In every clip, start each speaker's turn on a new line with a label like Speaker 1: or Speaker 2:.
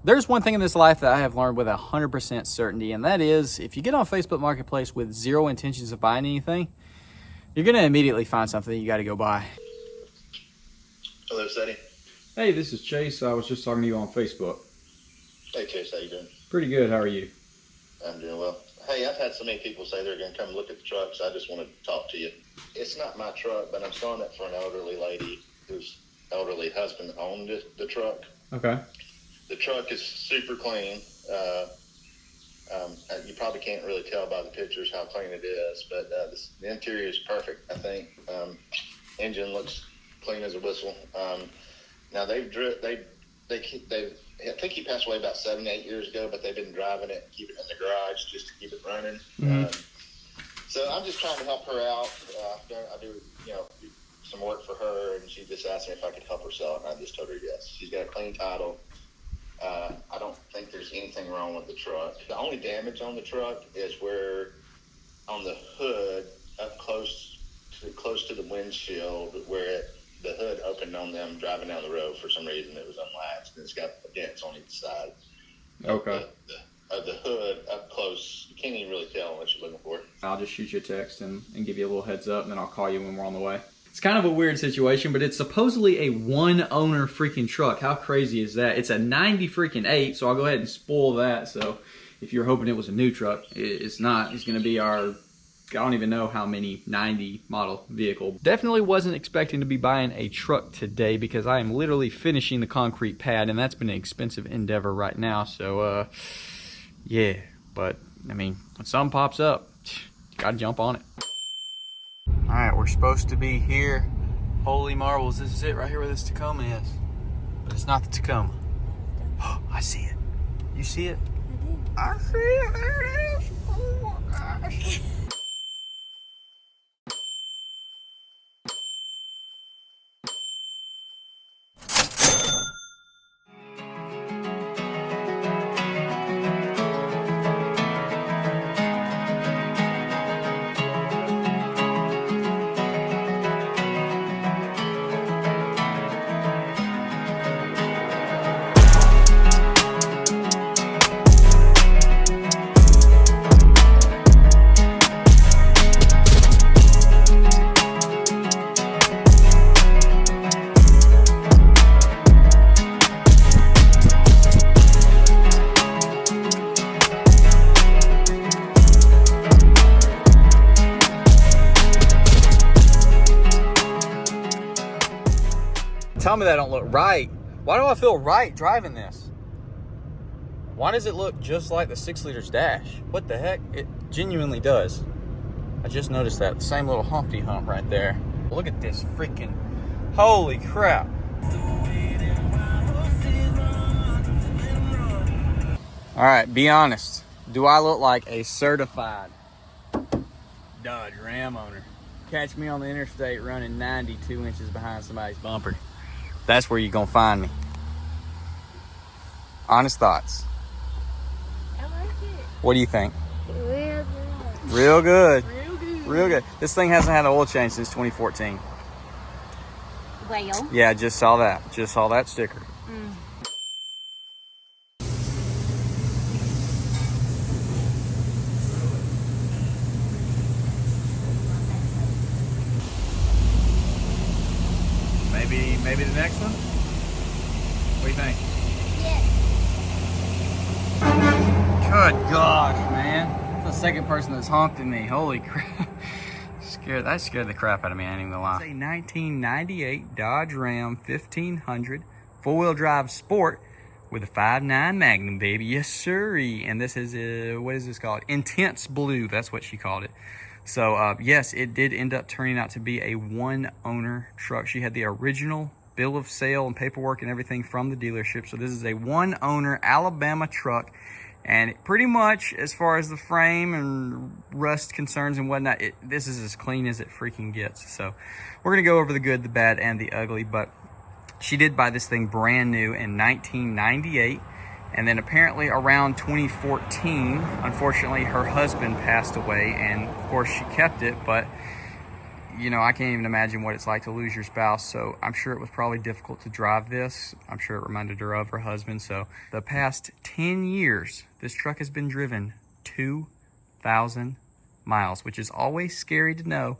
Speaker 1: There's one thing in this life that I have learned with 100% certainty, and that is if you get on Facebook Marketplace with zero intentions of buying anything, you're going to immediately find something that you got to go buy.
Speaker 2: Hello, Seti.
Speaker 1: Hey, this is Chase. I was just talking to you on Facebook.
Speaker 2: Hey, Chase, how you doing?
Speaker 1: Pretty good. How are you?
Speaker 2: I'm doing well. Hey, I've had so many people say they're going to come look at the truck, so I just wanted to talk to you. It's not my truck, but I'm selling it for an elderly lady whose elderly husband owned the truck.
Speaker 1: Okay.
Speaker 2: The truck is super clean. You probably can't really tell by the pictures how clean it is, but the interior is perfect, I think. Engine looks clean as a whistle. Now I think he passed away about 7, 8 years ago, but they've been driving it, keeping it in the garage just to keep it running. So I'm just trying to help her out. I do, some work for her, and she just asked me if I could help her sell it, and I just told her yes. She's got a clean title. I don't think there's anything wrong with the truck. The only damage on the truck is where on the hood, up close to the windshield, where the hood opened on them driving down the road. For some reason, it was unlatched, and it's got dents on each side.
Speaker 1: Okay.
Speaker 2: The hood up close, you can't even really tell unless you're looking for it.
Speaker 1: I'll just shoot you a text and give you a little heads up, and then I'll call you when we're on the way. It's kind of a weird situation, but it's supposedly a one-owner freaking truck. How crazy is that? It's a 90 freaking 8, so I'll go ahead and spoil that. So if you're hoping it was a new truck, it's not. It's going to be our, I don't even know how many 90 model vehicle. Definitely wasn't expecting to be buying a truck today because I am literally finishing the concrete pad, and that's been an expensive endeavor right now. So, yeah. But, I mean, when something pops up, you got to jump on it. All right, we're supposed to be here. Holy marbles, this is it right here where this Tacoma is. But it's not the Tacoma. Oh, I see it. You see it? I see it. There it is. Oh my gosh. Tell me that don't look right. Why do I feel right driving this? Why does it look just like the 6 liters dash? What the heck? It genuinely does. I just noticed that. The same little Humpty Hump right there. Look at this freaking, holy crap. All right, be honest. Do I look like a certified Dodge Ram owner? Catch me on the interstate running 92 inches behind somebody's bumper. That's where you're gonna find me. Honest thoughts.
Speaker 3: I like it.
Speaker 1: What do you think?
Speaker 3: Real good.
Speaker 1: Real good.
Speaker 3: Real good.
Speaker 1: Real good. This thing hasn't had an oil change since 2014.
Speaker 3: Well.
Speaker 1: Yeah, just saw that. Just saw that sticker. Maybe the next one? What do you think?
Speaker 3: Yes.
Speaker 1: Good gosh, man. That's the second person that's honked at me. Holy crap. That scared the crap out of me, I ain't even gonna lie. It's a 1998 Dodge Ram 1500 four-wheel drive sport with a 5.9 Magnum, baby. Yes, sirree. And this is, what is this called? Intense Blue. That's what she called it. So, yes, it did end up turning out to be a one-owner truck. She had the original bill of sale and paperwork and everything from the dealership. So this is a one-owner Alabama truck. And pretty much, as far as the frame and rust concerns and whatnot, this is as clean as it freaking gets. So we're going to go over the good, the bad, and the ugly. But she did buy this thing brand new in 1998. And then apparently around 2014, unfortunately, her husband passed away. And, of course, she kept it. But you know, I can't even imagine what it's like to lose your spouse. So I'm sure it was probably difficult to drive this. I'm sure it reminded her of her husband. So the past 10 years, this truck has been driven 2,000 miles, which is always scary to know,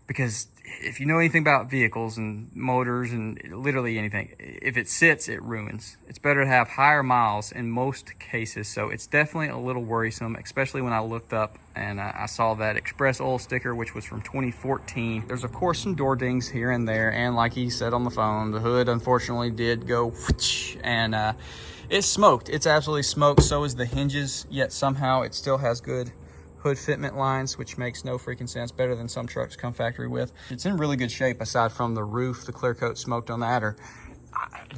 Speaker 1: because if you know anything about vehicles and motors and literally anything, if it sits, it ruins. It's better to have higher miles in most cases. So it's definitely a little worrisome, especially when I looked up and I saw that Express Oil sticker, which was from 2014. There's of course some door dings here and there. And like he said on the phone, the hood unfortunately did go whoosh, and it's smoked. It's absolutely smoked. So is the hinges, yet somehow it still has good hood fitment lines, which makes no freaking sense. Better than some trucks come factory with. It's in really good shape aside from the roof, the clear coat smoked on that, or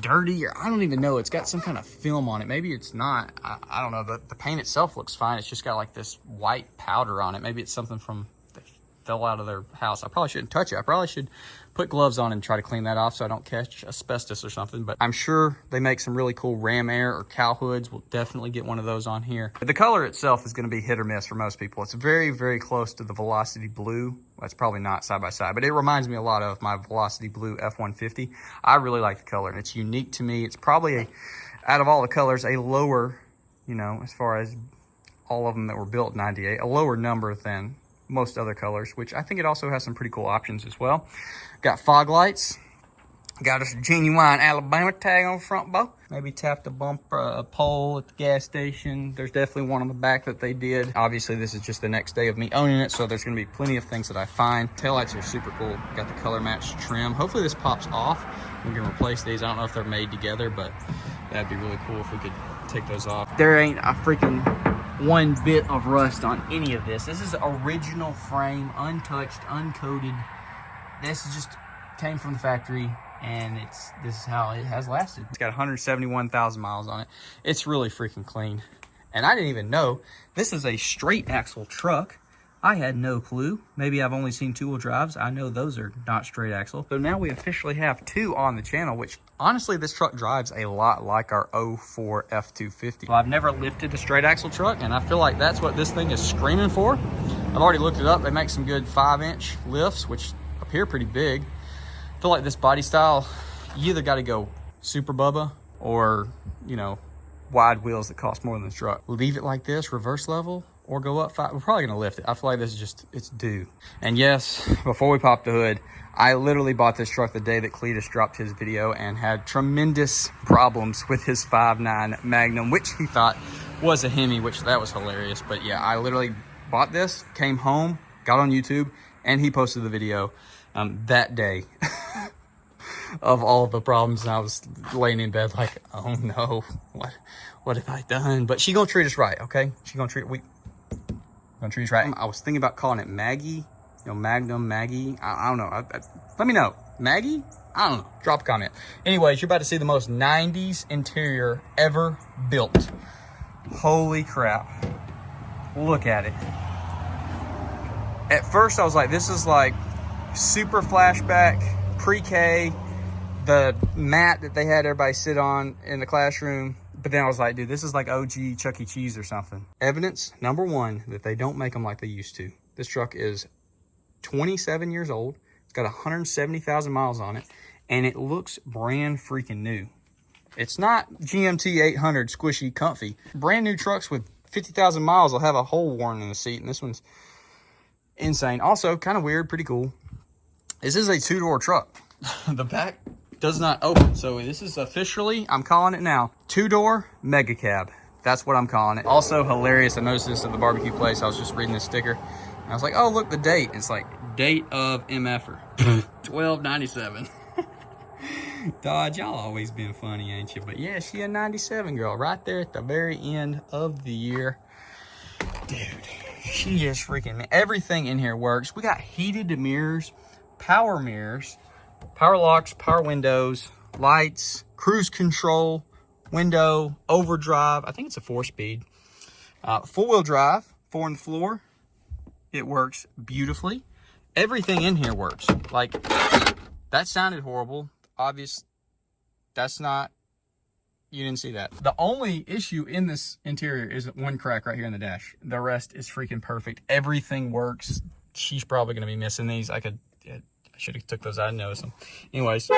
Speaker 1: dirty, or I don't even know. It's got some kind of film on it. Maybe it's not. I don't know. The paint itself looks fine. It's just got like this white powder on it. Maybe it's something from that fell out of their house. I probably shouldn't touch it. I probably should put gloves on and try to clean that off so I don't catch asbestos or something. But I'm sure they make some really cool Ram Air or cow hoods. We'll definitely get one of those on here. But the color itself is going to be hit or miss for most people. It's very, very close to the Velocity Blue. Well, it's probably not side by side, but it reminds me a lot of my Velocity Blue F-150. I really like the color, and it's unique to me. It's probably, out of all the colors, a lower, you know, as far as all of them that were built in 98, a lower number than most other colors, which I think it also has some pretty cool options as well. Got fog lights. Got a genuine Alabama tag on the front bow. Maybe tap the bumper pole at the gas station. There's definitely one on the back that they did. Obviously, this is just the next day of me owning it, so there's going to be plenty of things that I find. Taillights are super cool. Got the color matched trim. Hopefully this pops off. We can replace these. I don't know if they're made together, but that'd be really cool if we could take those off. There ain't a freaking one bit of rust on any of this. This is original frame, untouched, uncoated. This just came from the factory, and this is how it has lasted. It's got 171,000 miles on it. It's really freaking clean. And I didn't even know this is a straight axle truck. I had no clue. Maybe I've only seen two-wheel drives. I know those are not straight axle. So now we officially have two on the channel, which honestly, this truck drives a lot like our 04 F250. Well, I've never lifted a straight axle truck, and I feel like that's what this thing is screaming for. I've already looked it up. They make some good 5-inch lifts, which appear pretty big. I feel like this body style, you either got to go Super Bubba or, you know, wide wheels that cost more than this truck. Leave it like this, reverse level, or go up 5. We're probably going to lift it. I feel like this is just, it's due. And yes, before we pop the hood, I literally bought this truck the day that Cletus dropped his video and had tremendous problems with his 5.9 Magnum, which he thought was a Hemi, which that was hilarious. But yeah, I literally bought this, came home, got on YouTube, and he posted the video that day of all the problems. And I was laying in bed like, oh no, what have I done? But she gonna treat us right, okay? She gonna treat us right. I was thinking about calling it Maggie, you know, Magnum, Maggie. I don't know. Let me know. Maggie? I don't know. Drop a comment. Anyways, you're about to see the most 90s interior ever built. Holy crap. Look at it. At first I was like, this is like super flashback, pre-K, the mat that they had everybody sit on in the classroom. But then I was like, dude, this is like OG Chuck E. Cheese or something. Evidence number one that they don't make them like they used to. This truck is 27 years old. It's got 170,000 miles on it, and it looks brand freaking new. It's not GMT 800 squishy comfy. Brand new trucks with 50,000 miles will have a hole worn in the seat, and this one's insane. Also, kind of weird, pretty cool. This is a 2-door truck. The back does not open. So this is officially, I'm calling it now, 2-door mega cab. That's what I'm calling it. Also hilarious, I noticed this at the barbecue place. I was just reading this sticker, and I was like, oh, look, the date. It's like, date of MFer, 12/97. Dodge, y'all always been funny, ain't you? But yeah, she a 97 girl right there at the very end of the year. Dude, she is freaking, everything in here works. We got heated mirrors, power locks, power windows, lights, cruise control, window, overdrive. I think it's a 4-speed. 4-wheel drive, 4 on the floor. It works beautifully. Everything in here works. Like, that sounded horrible. Obvious, that's not, you didn't see that. The only issue in this interior is one crack right here in the dash. The rest is freaking perfect. Everything works. She's probably going to be missing these. I could I should have took those out and noticed them. Anyways,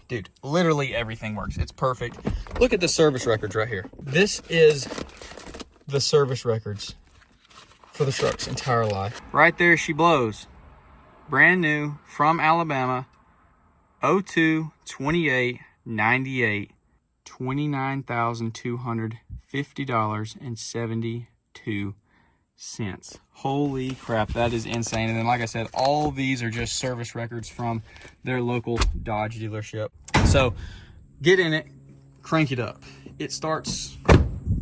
Speaker 1: dude, literally everything works. It's perfect. Look at the service records right here. This is the service records for the truck's entire life. Right there, she blows. Brand new from Alabama. 02 28 98, $29,250.72. Holy crap, that is insane. And then, like I said, all these are just service records from their local Dodge dealership. So get in it, crank it up. It starts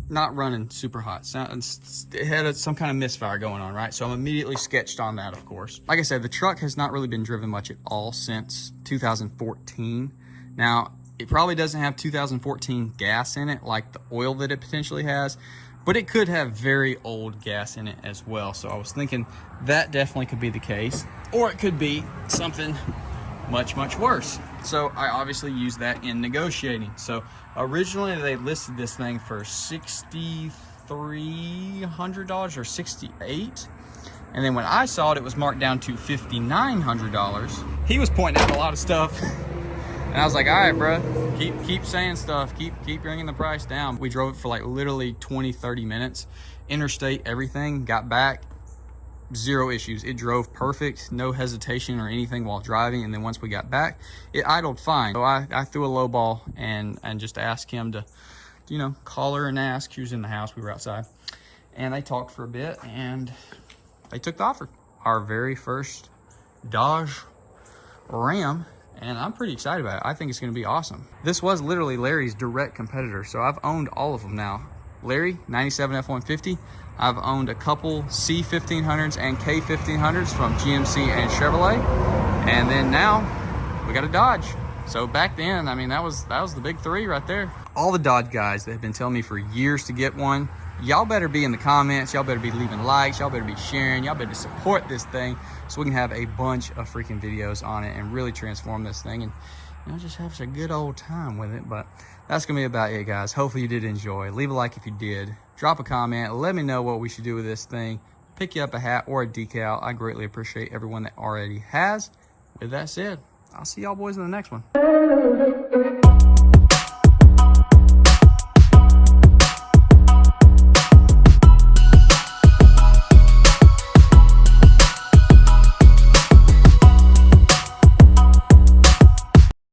Speaker 1: not running super hot. It had some kind of misfire going on, right? So I'm immediately sketched on that, of course. Like I said, the truck has not really been driven much at all since 2014. Now, it probably doesn't have 2014 gas in it like the oil that it potentially has, but it could have very old gas in it as well. So I was thinking that definitely could be the case, or it could be something much, much worse. So I obviously used that in negotiating. So originally they listed this thing for $6,300 or $6,800. And then when I saw it, it was marked down to $5,900. He was pointing out a lot of stuff. And I was like, all right, bro, keep saying stuff. Keep bringing the price down. We drove it for like literally 20, 30 minutes. Interstate, everything, got back. Zero issues. It drove perfect, no hesitation or anything while driving. And then once we got back, it idled fine. So I threw a low ball and just asked him to, you know, call her and ask. She was in the house, we were outside. And they talked for a bit and they took the offer. Our very first Dodge Ram, and I'm pretty excited about it. I think it's gonna be awesome. This was literally Larry's direct competitor, so I've owned all of them now. Larry, 97 F-150. I've owned a couple C1500s and K1500s from GMC and Chevrolet. And then now we got a Dodge. So back then, I mean, that was the big three right there. All the Dodge guys that have been telling me for years to get one, y'all better be in the comments. Y'all better be leaving likes. Y'all better be sharing. Y'all better support this thing so we can have a bunch of freaking videos on it and really transform this thing and, you know, just have a good old time with it. But that's gonna be about it, guys. Hopefully you did enjoy. Leave a like if you did. Drop a comment. Let me know what we should do with this thing. Pick you up a hat or a decal. I greatly appreciate everyone that already has. With that said, I'll see y'all boys in the next one.